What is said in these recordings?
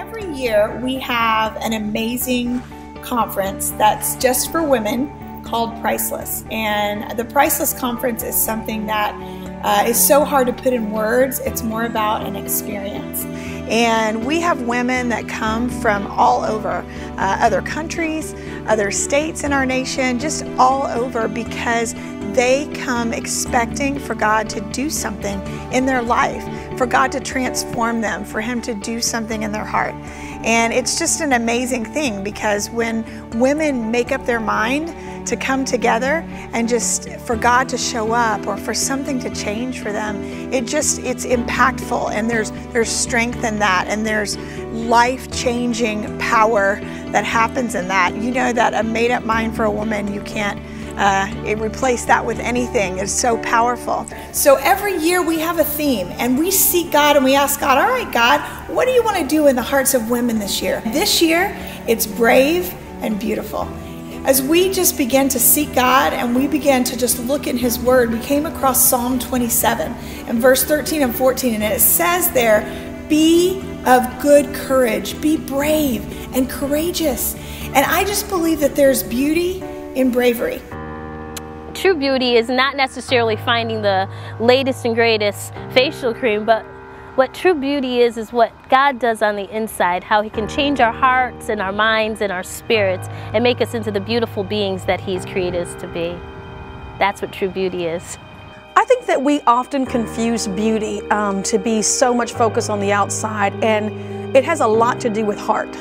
every year we have an amazing conference that's just for women called Priceless. And the Priceless Conference is something that is so hard to put in words. It's more about an experience. And we have women that come from all over, other countries, other states in our nation, just all over, because they come expecting for God to do something in their life, for God to transform them, for Him to do something in their heart. And it's just an amazing thing, because when women make up their mind to come together and just for God to show up or for something to change for them, it's impactful, and there's strength in that, and there's life-changing power that happens in that. You know that a made-up mind for a woman, you can't replace that with anything. It's so powerful. So every year we have a theme, and we seek God and we ask God, all right, God, what do you want to do in the hearts of women this year? This year, it's brave and beautiful. As we just began to seek God and we began to just look in His Word, we came across Psalm 27 and verse 13 and 14, and it says there, be of good courage, be brave and courageous. And I just believe that there's beauty in bravery. True beauty is not necessarily finding the latest and greatest facial cream, but what true beauty is what God does on the inside, how He can change our hearts and our minds and our spirits and make us into the beautiful beings that He's created us to be. That's what true beauty is. I think that we often confuse beauty to be so much focused on the outside, and it has a lot to do with heart.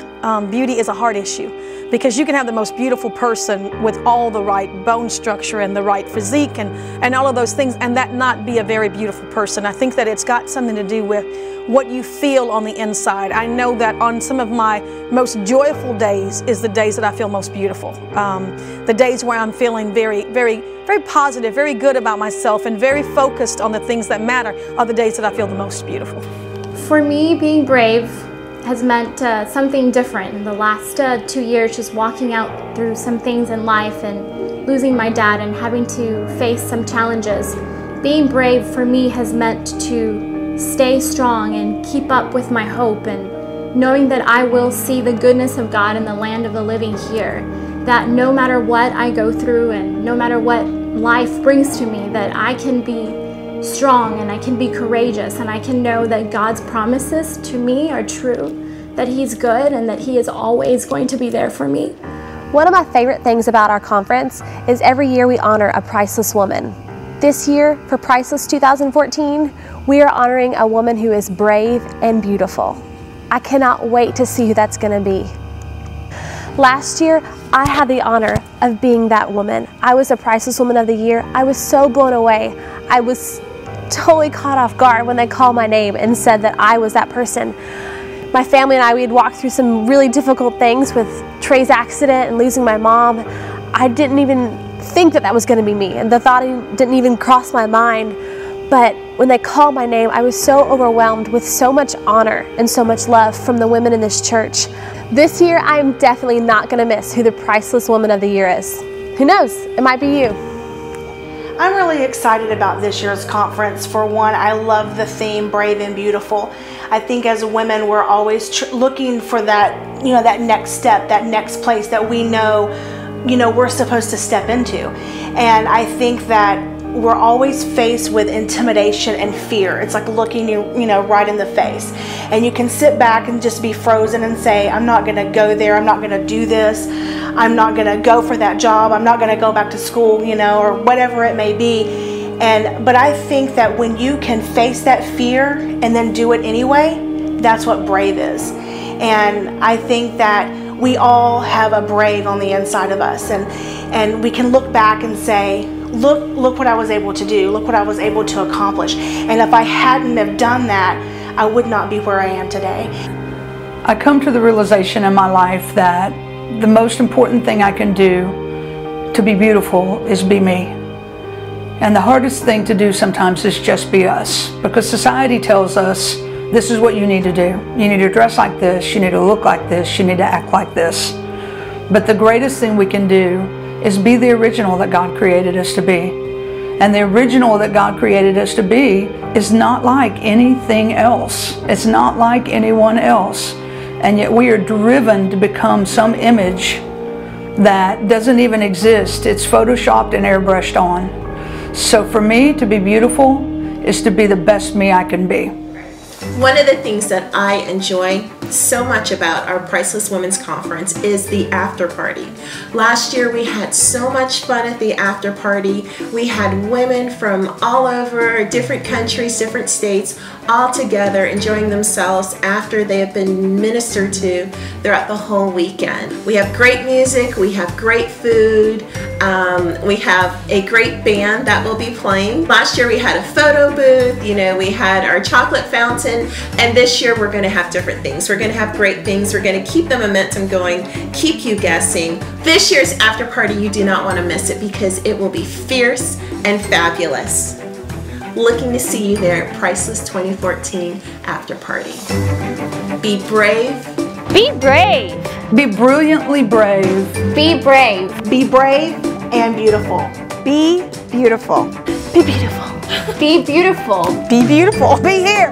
Beauty is a heart issue, because you can have the most beautiful person with all the right bone structure and the right physique and all of those things, and that not be a very beautiful person. I think that it's got something to do with what you feel on the inside. I know that on some of my most joyful days is the days that I feel most beautiful. The days where I'm feeling very, very, very positive, very good about myself, and very focused on the things that matter are the days that I feel the most beautiful. For me, being brave has meant something different in the last 2 years, just walking out through some things in life and losing my dad and having to face some challenges. Being brave for me has meant to stay strong and keep up with my hope, and knowing that I will see the goodness of God in the land of the living here, that no matter what I go through and no matter what life brings to me, that I can be strong and I can be courageous, and I can know that God's promises to me are true, that He's good and that He is always going to be there for me. One of my favorite things about our conference is every year we honor a priceless woman. This year, for Priceless 2014, we are honoring a woman who is brave and beautiful. I cannot wait to see who that's going to be. Last year, I had the honor of being that woman. I was a Priceless Woman of the Year. I was so blown away. I was totally caught off guard when they called my name and said that I was that person. My family and I, we had walked through some really difficult things with Trey's accident and losing my mom. I didn't even think that that was going to be me, and the thought didn't even cross my mind. But when they called my name, I was so overwhelmed with so much honor and so much love from the women in this church. This year, I'm definitely not going to miss who the Priceless Woman of the Year is. Who knows? It might be you. I'm really excited about this year's conference. For one, I love the theme, Brave and Beautiful. I think as women, we're always looking for that, that next step, that next place that we know, we're supposed to step into. And I think that we're always faced with intimidation and fear. It's like looking you right in the face. And you can sit back and just be frozen and say, I'm not gonna go there, I'm not gonna do this, I'm not gonna go for that job, I'm not gonna go back to school, or whatever it may be. But I think that when you can face that fear and then do it anyway, that's what brave is. And I think that we all have a brave on the inside of us, and we can look back and say, look what I was able to do, look what I was able to accomplish. And if I hadn't have done that, I would not be where I am today. I come to the realization in my life that the most important thing I can do to be beautiful is be me. And the hardest thing to do sometimes is just be us, because society tells us this is what you need to do. You need to dress like this, you need to look like this, you need to act like this. But the greatest thing we can do is be the original that God created us to be. And the original that God created us to be is not like anything else. It's not like anyone else. and yet we are driven to become some image that doesn't even exist. It's photoshopped and airbrushed on. So for me, to be beautiful is to be the best me I can be. One of the things that I enjoy so much about our Priceless Women's Conference is the after party. Last year we had so much fun at the after party. We had women from all over, different countries, different states, all together enjoying themselves after they have been ministered to throughout the whole weekend. We have great music, we have great food, we have a great band that will be playing. Last year we had a photo booth, you know, we had our chocolate fountain, and this year we're going to have different things. We're going to have great things. We're going to keep the momentum going, keep you guessing. This year's after party, you do not want to miss it because it will be fierce and fabulous. Looking to see you there at Priceless 2014 after party. Be brave. Be brave. Be brilliantly brave. Be brave. Be brave and beautiful. Be beautiful. Be beautiful. Be beautiful. Be beautiful. Be here.